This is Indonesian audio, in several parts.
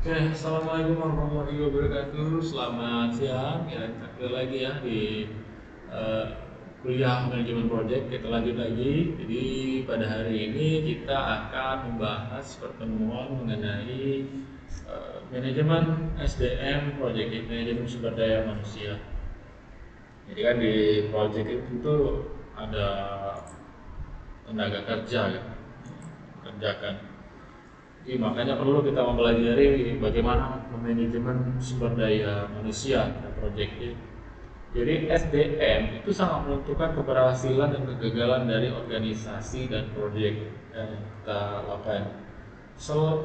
Oke, assalamualaikum warahmatullahi wabarakatuh. Selamat siang. Ya, kita lagi ya di eh, kuliah manajemen project. Kita lanjut lagi. Jadi pada hari ini kita akan membahas pertemuan mengenai manajemen SDM project, manajemen sumber daya manusia. Jadi kan di project itu tuh ada tenaga kerja ya, kerjakan. Jadi makanya perlu kita mempelajari bagaimana manajemen sumber daya manusia pada proyek ini. Jadi SDM itu sangat menentukan keberhasilan dan kegagalan dari organisasi dan proyek yang kita lakukan.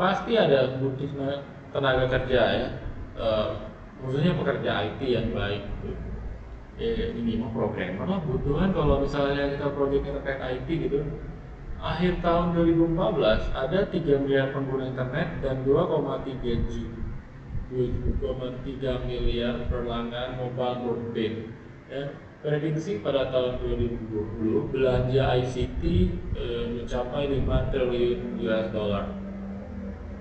Pasti ada butuh tenaga kerja ya, khususnya pekerja IT yang baik. Ini mah programmer lah butuhan kalau misalnya kita proyeknya terkait IT gitu. Akhir tahun 2014 ada 3 miliar pengguna internet dan 2,3 miliar pelanggan mobile broadband. Ya, prediksi pada tahun 2020 belanja ICT mencapai 5 triliun US dollar.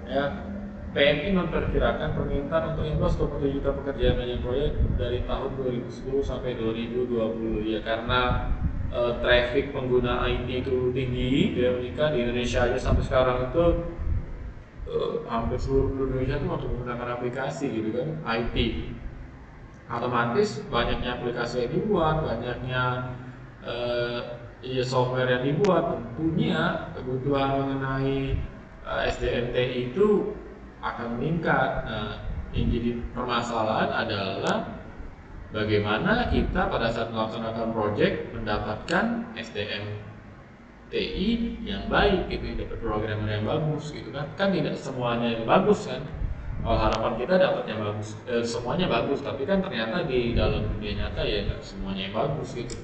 Ya, PMI memperkirakan permintaan untuk 11,7 juta pekerjaan banyak proyek dari tahun 2010 sampai 2020 ya karena traffic pengguna IT itu tinggi di Amerika, di Indonesia aja sampai sekarang itu hampir seluruh Indonesia itu masih menggunakan aplikasi gitu kan IT. Otomatis banyaknya aplikasi yang dibuat, banyaknya ya software yang dibuat, tentunya kebutuhan mengenai SDM TI itu akan meningkat. Nah, yang jadi permasalahan adalah bagaimana kita pada saat melaksanakan project mendapatkan SDM TI yang baik gitu, dapat programmer yang bagus gitu kan. Kan tidak semuanya yang bagus kan. Kalau harapan kita dapat yang bagus, semuanya bagus, tapi kan ternyata di dalam dunia nyata ya nggak semuanya yang bagus gitu.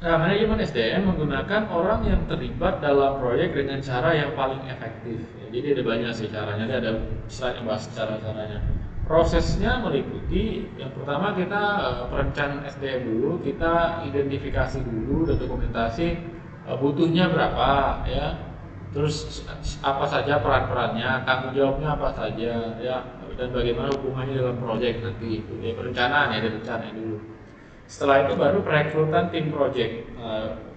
Nah, manajemen SDM menggunakan orang yang terlibat dalam proyek dengan cara yang paling efektif. Ya, jadi ada banyak sih caranya, ada slide yang bahas cara-caranya. Prosesnya meliputi yang pertama kita perencanaan SDM dulu, kita identifikasi dulu dan dokumentasi butuhnya berapa ya. Terus apa saja peran-perannya, tanggung jawabnya apa saja ya, dan bagaimana hubungannya dalam proyek nanti itu ya perencanaan ya, direncanain dulu. Setelah itu baru perekrutan tim project.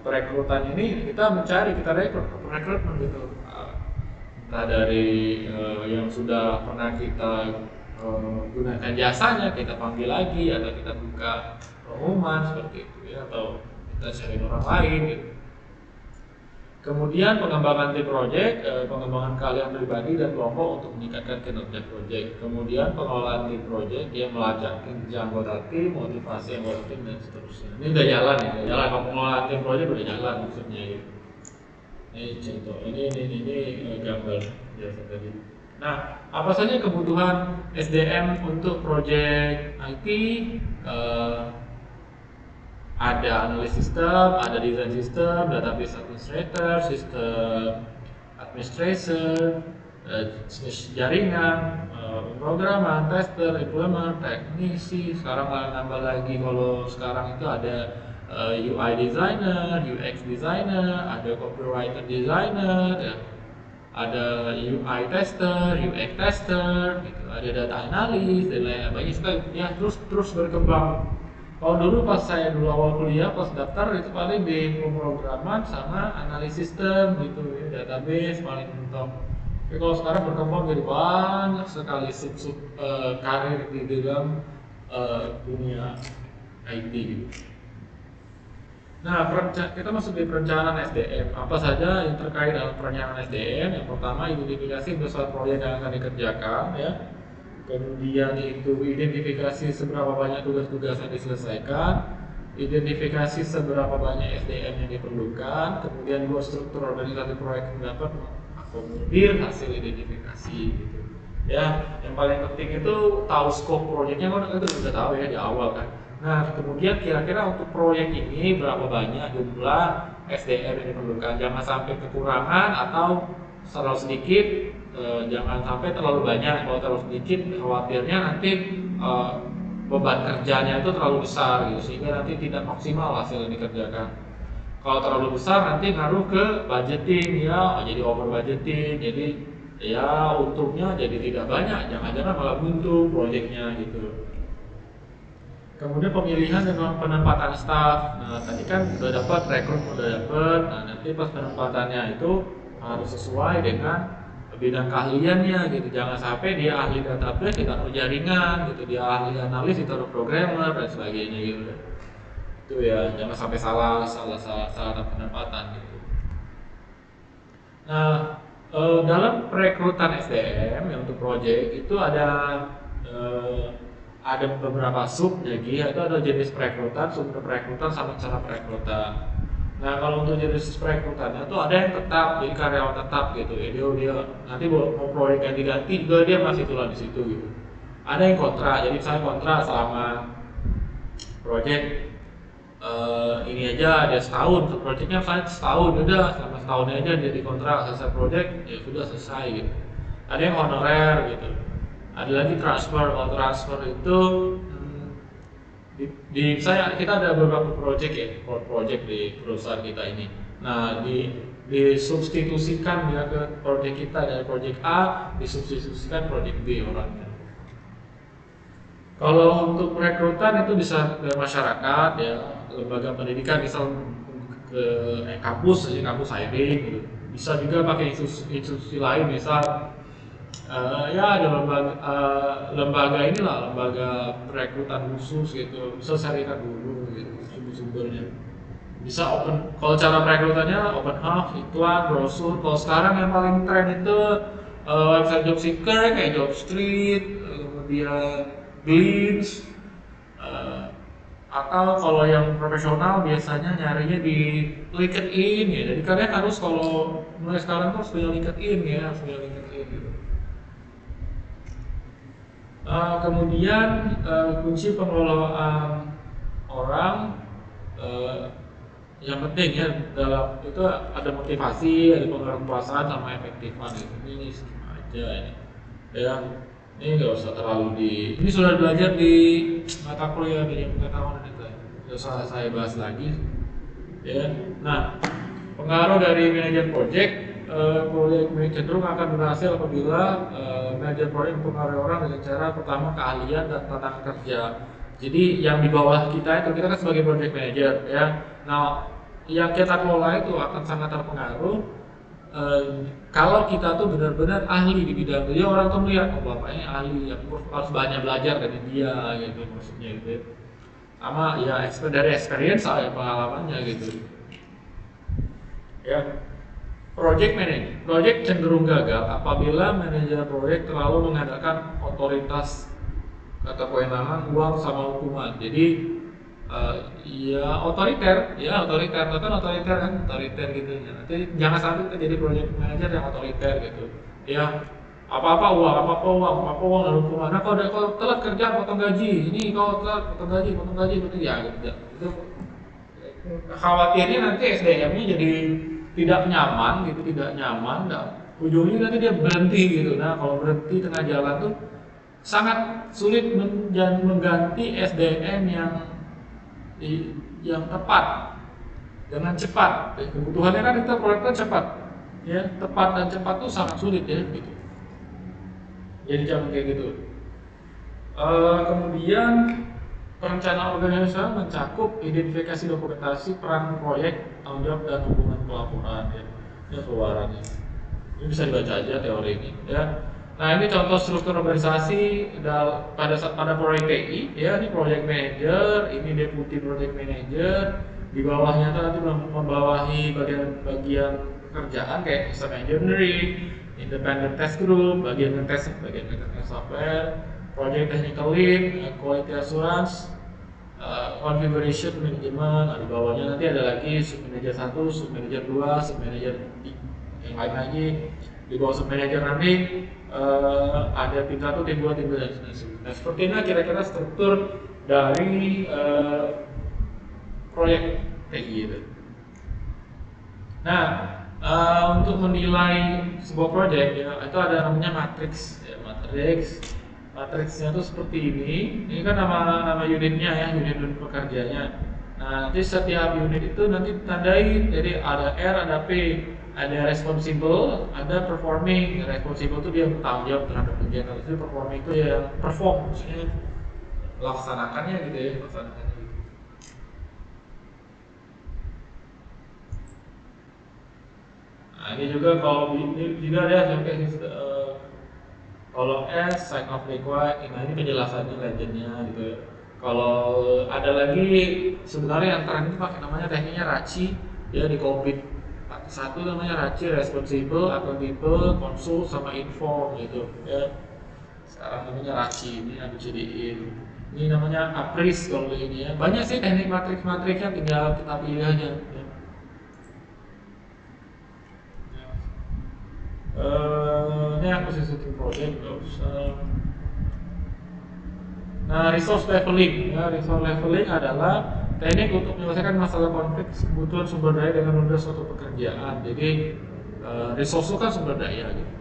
Perekrutan ini kita mencari, kita rekrutmen gitu. Entah dari yang sudah pernah kita gunakan jasanya, kita panggil lagi atau kita buka pengumuman seperti itu ya, atau kita cari orang lain gitu. Kemudian pengembangan tim project, pengembangan kalian pribadi dan kelompok untuk meningkatkan kinerja project. Kemudian pengelolaan tim project, dia melacak kinerja anggota tim, motivasi anggota tim dan seterusnya. Ini udah jalan ya, udah jalan. Kalau pengelolaan tim project udah jalan maksudnya gitu. Ini contoh, ini gambar biasa tadi. Nah, apa saja kebutuhan SDM untuk project IT? Ada analis sistem, ada design sistem, database administrator, sistem administration, jaringan, programmer, tester, implementer, teknisi. Sekarang nambah lagi kalau sekarang itu ada UI designer, UX designer, ada copywriter designer, ya. Ada UI tester, UX tester, gitu. Ada data analis dan lain-lain. Banyak sekali ya, terus berkembang. Kalau dulu pas saya dulu awal kuliah, pas daftar itu paling di pemrograman sama analisis sistem gitu ya, database paling mentok. Tapi kalau sekarang berkembang jadi banyak sekali sub karir di dalam dunia IT gitu. Nah, kita masuk di perencanaan SDM. Apa saja yang terkait dengan perencanaan SDM? Yang pertama, identifikasi besar proyek yang akan dikerjakan ya. Kemudian itu identifikasi seberapa banyak tugas-tugas yang diselesaikan, identifikasi seberapa banyak SDM yang diperlukan, kemudian buat struktur organisasi proyek yang dapat mengakomodir hasil identifikasi gitu. Ya, yang paling penting itu tahu skop proyeknya kan itu sudah tahu ya di awal kan. Nah, kemudian kira-kira untuk proyek ini berapa banyak jumlah SDM yang diperlukan, jangan sampai kekurangan atau terlalu sedikit. Jangan sampai terlalu banyak. Kalau terlalu sedikit khawatirnya nanti beban kerjanya itu terlalu besar gitu, sehingga nanti tidak maksimal hasil yang dikerjakan. Kalau terlalu besar nanti ngaruh ke budgeting ya, jadi over budgeting, jadi ya untungnya jadi tidak banyak, jangan-jangan malah buntu proyeknya gitu. Kemudian pemilihan dan penempatan staff. Nah, tadi kan udah dapat rekrut, udah dapat. Nah, nanti pas penempatannya itu harus sesuai dengan bidang keahliannya gitu. Jangan sampai dia ahli database ditaruh jaringan gitu, dia ahli analis ditaruh programmer dan sebagainya gitu. Itu ya, jangan sampai salah penempatan gitu. Nah, dalam perekrutan SDM yang untuk project itu ada beberapa sub, jadi itu ada jenis perekrutan, sub perekrutan, sama cara perekrutan. Nah, kalau untuk jenis perekrutannya tuh ada yang tetap, jadi karyawan tetap gitu. Ya, dia nanti mau proyek ganti-ganti juga dia masih tulang di situ gitu. Ada yang kontrak, jadi misalnya kontrak selama proyek ini aja ada setahun, proyeknya misalnya setahun, udah selama setahun aja dia dikontrak, selesai proyek ya sudah selesai gitu. Ada yang honorer gitu. Ada lagi transfer. Kalau transfer itu kita ada beberapa project ya, project di perusahaan kita ini. Nah, disubstitusikan dia ke project kita, dari project A disubstitusikan project B orangnya. Kalau untuk perekrutan itu bisa ke masyarakat ya, lembaga pendidikan, misal ke kampus hiring gitu. Bisa juga pakai institusi lain, misal ya ada lembaga inilah, lembaga perekrutan khusus gitu, bisa carikan dulu gitu sumber-sumbernya. Bisa open, kalau cara perekrutannya open house, iklan, brosur. Kalau sekarang yang paling tren itu website job seeker kayak Jobstreet, kemudian Glints, atau kalau yang profesional biasanya nyarinya di LinkedIn ya. Jadi kalian harus, kalau mulai sekarang tuh harus punya LinkedIn ya, harus punya LinkedIn gitu. Kemudian kunci pengelolaan orang yang penting ya dalam itu ada motivasi, ada pengaruh perasaan sama efektifan gitu. Ini aja ini. Ya, ini nggak usah terlalu ini sudah belajar di mata kuliah manajemen pengetahuan itu. Nggak usah saya bahas lagi. Ya, nah pengaruh dari manajer project. Proyek cenderung akan berhasil apabila manajer proyek mempengaruhi orang dengan cara pertama keahlian dan tantangan kerja. Jadi yang di bawah kita itu, kita kan sebagai project manager ya. Nah, yang kita kelola itu akan sangat terpengaruh kalau kita tuh benar-benar ahli di bidang itu. Ya, orang tuh melihat, oh bapaknya ahli, aku harus banyak belajar dari dia gitu maksudnya gitu. Sama ya dari experience saya, pengalamannya gitu. Ya. Project cenderung gagal apabila manajer proyek terlalu mengandalkan otoritas, kata kewenangan, uang sama hukuman. Jadi ya otoriter kan otoriter gitu. Nanti jangan sampai kita jadi project manager yang otoriter gitu. Ya apa-apa uang dan hukuman. Nah, kalau telat kerja potong gaji, ini kalau telat potong gaji betul ya gitu. Itu khawatirnya nanti SDM-nya jadi tidak nyaman, dan ujungnya nanti dia berhenti gitu. Nah, kalau berhenti tengah jalan tuh sangat sulit mengganti SDM yang tepat dengan cepat. Kebutuhannya kan kita proyeknya cepat, ya tepat dan cepat tuh sangat sulit ya gitu. Jadi jangan kayak gitu. Kemudian perencanaan organisasi mencakup identifikasi dokumentasi, peran proyek, tanggung jawab, dan hubungan pelaporan ya. Ini keluarannya. Ini bisa dibaca aja teori ini ya. Nah, ini contoh struktur organisasi pada proyek TI ya. Ini project manager, ini deputy project manager. Di bawahnya itu nanti membawahi bagian pekerjaan kayak system engineering, independent test group, bagian ngetes software, project technical lead, quality assurance, configuration management. Di bawahnya nanti ada lagi submanager 1, submanager 2, submanager yang lain lagi. Di bawah submanager nanti ada tim 1, tim 2, tim 3 dan seterusnya. Nah, seperti ini kira-kira struktur dari proyek TI itu. Nah, untuk menilai sebuah proyek ya, itu ada namanya matriks ya, matriksnya tuh seperti ini. Ini kan nama unitnya ya, unit pekerjanya. Nah, nanti setiap unit itu nanti tandai, jadi ada R, ada P. ada responsible, ada performing. Responsible itu dia bertanggung jawab terhadap kegiatan itu, performing itu ya perform, maksudnya laksanakannya gitu ya, laksanakannya gitu. Nah ini juga kalau ini juga ada sampai kalau S sign of required, nah ini penjelasannya legendnya gitu ya. Kalau ada lagi sebenarnya yang terakhir ini pakai namanya tekniknya RACI ya, di COVID satu namanya RACI, responsible, accountable, konsul sama inform gitu ya. Sekarang namanya RACI, ini yang dijadiin. Ini namanya APRIS kalau ini ya. Banyak sih teknik matriks-matriksnya, tinggal kita pilih aja ya. Ini acquisition project nggak usah. Nah, resource leveling ya, resource leveling adalah teknik untuk menyelesaikan masalah konflik kebutuhan sumber daya dengan menunda suatu pekerjaan. Jadi resource itu kan sumber daya gitu.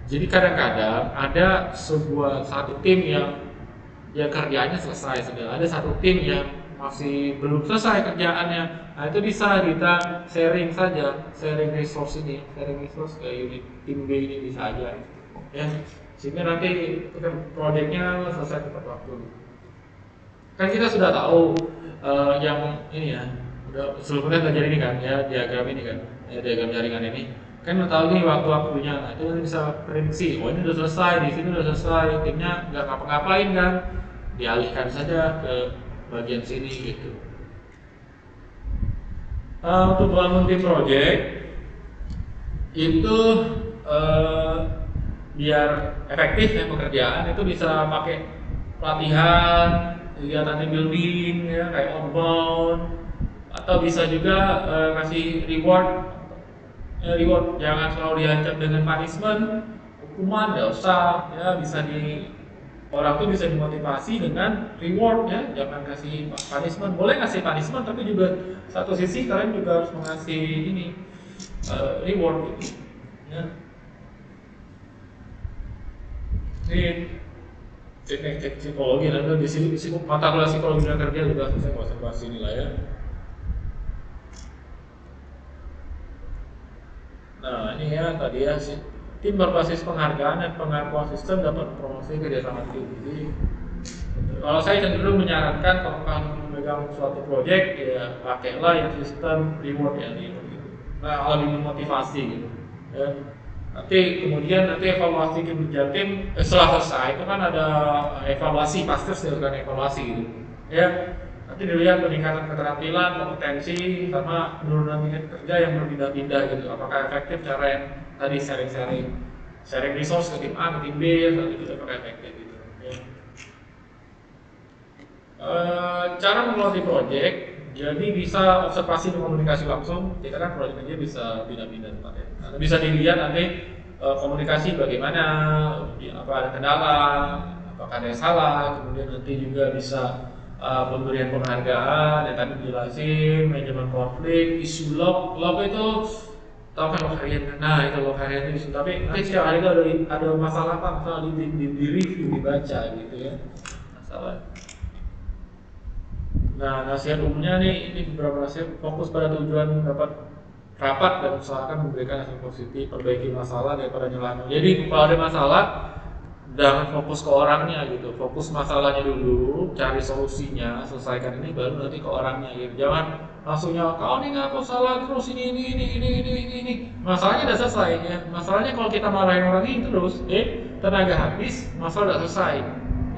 Jadi kadang-kadang ada satu tim yang kerjaannya selesai sudah, ada satu tim yang masih belum selesai kerjaannya. Nah itu bisa kita sharing saja, sharing resource ke unit tim B ini bisa aja ya, sehingga nanti proyeknya selesai tepat waktu. Kan kita sudah tahu yang ini ya, udah sebelumnya belajar ini kan ya, diagram ini kan ya, diagram jaringan ini kan udah tahu nih waktu-waktunya. Nah, itu bisa prediksi, oh ini udah selesai, di sini udah selesai, timnya nggak ngapa-ngapain kan, dialihkan saja ke bagian sini gitu. Untuk bangun tim project itu biar efektif ya pekerjaan, itu bisa pakai pelatihan, kegiatan team building ya, kayak outbound, atau bisa juga kasih reward, jangan selalu diancam dengan punishment, hukuman nggak usah ya, bisa orang tuh bisa dimotivasi dengan reward ya, jangan kasih punishment. Boleh kasih punishment, tapi juga satu sisi kalian juga harus mengasih ini reward gitu ya. Ini teknik psikologi, nanti di sini mata kuliah psikologi dan kerja juga saya nggak usah bahas ini lah ya. Nah ini ya tadi ya, tim berbasis penghargaan dan pengakuan sistem dapat promosi kerjasama tim. Jadi kalau saya cenderung menyarankan kalau kalian memegang suatu proyek ya pakailah yang sistem reward ya, gitu. Nah lebih memotivasi gitu ya. Nanti evaluasi kinerja tim setelah selesai itu kan ada evaluasi, pasti harus dilakukan evaluasi gitu ya. Nanti dilihat peningkatan keterampilan, kompetensi, sama penurunan tingkat kerja yang berpindah-pindah gitu. Apakah efektif cara yang tadi sharing resource ke tim A, ke tim B, itu apakah efektif gitu ya. Cara mengelola project, jadi bisa observasi dan komunikasi langsung. Kita kan project aja bisa pindah-pindah tempat ya. Nah, bisa dilihat nanti komunikasi bagaimana, apa ada kendala, apakah ada yang salah. Kemudian nanti juga bisa pemberian penghargaan yang tadi dijelasin, manajemen konflik, isu log itu tahu kan log harian. Nah itu log harian itu, tapi nanti setiap hari itu ada masalah apa, masalah di review, dibaca gitu ya, masalah. Nah, nasihat umumnya ini beberapa nasihat: fokus pada tujuan dapat rapat dan usahakan memberikan hasil positif, perbaiki masalah daripada nyelano. Jadi kalau ada masalah, jangan fokus ke orangnya gitu, fokus masalahnya dulu, cari solusinya, selesaikan ini, baru nanti ke orangnya gitu. Jangan langsungnya kau ini ngaku salah terus ini. Masalahnya udah selesai ya. Masalahnya kalau kita marahin orang ini terus, tenaga habis, masalah udah selesai.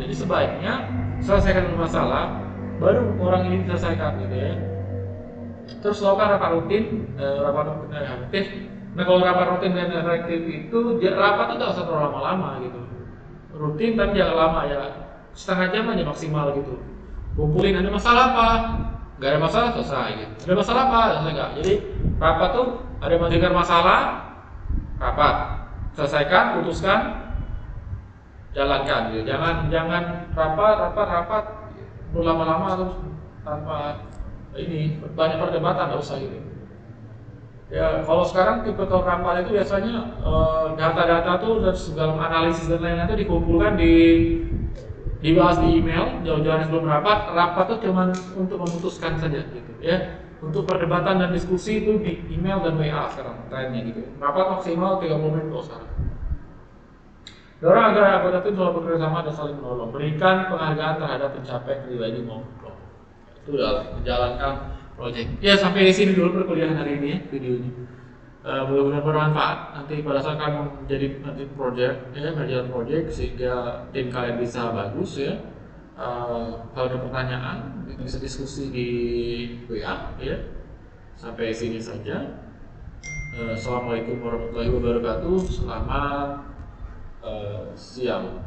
Jadi sebaiknya selesaikan dulu masalah, baru orang ini diselesaikan gitu ya. Terus lakukan rapat rutin, dan efektif. Nah kalau rapat rutin dan efektif itu, rapat itu tidak usah terlalu lama-lama gitu. Rutin tapi jangan lama ya, setengah jam aja maksimal gitu. Kumpulin ada masalah apa, nggak ada masalah selesai gitu. Ada masalah apa selesai nggak. Jadi rapat tuh ada mendengar masalah, rapat, selesaikan, putuskan, jalankan gitu. Jangan rapat berlama-lama terus tanpa ini banyak perdebatan, nggak usah gitu. Ya kalau sekarang tipe rapat itu biasanya data-data tuh dan segala analisis dan lain-lain itu dikumpulkan dibahas di email jauh-jauh sebelum rapat tuh cuma untuk memutuskan saja gitu ya. Untuk perdebatan dan diskusi itu di email dan WA sekarang trennya gitu. Rapat maksimal 30 menit kalau sekarang. Dorong agar anggota tim selalu bekerja sama dan saling menolong. Berikan penghargaan terhadap pencapaian pribadi maupun kelompok. Itu dalam menjalankan proyek. Ya sampai di sini dulu perkuliahan hari ini ya videonya. Benar-benar bermanfaat. Nanti pada saat kamu menjadi nanti project ya ngerjain project sehingga tim kalian bisa bagus ya. Kalau ada pertanyaan bisa diskusi di WA ya. Sampai sini saja. Assalamualaikum warahmatullahi wabarakatuh. Selamat siang.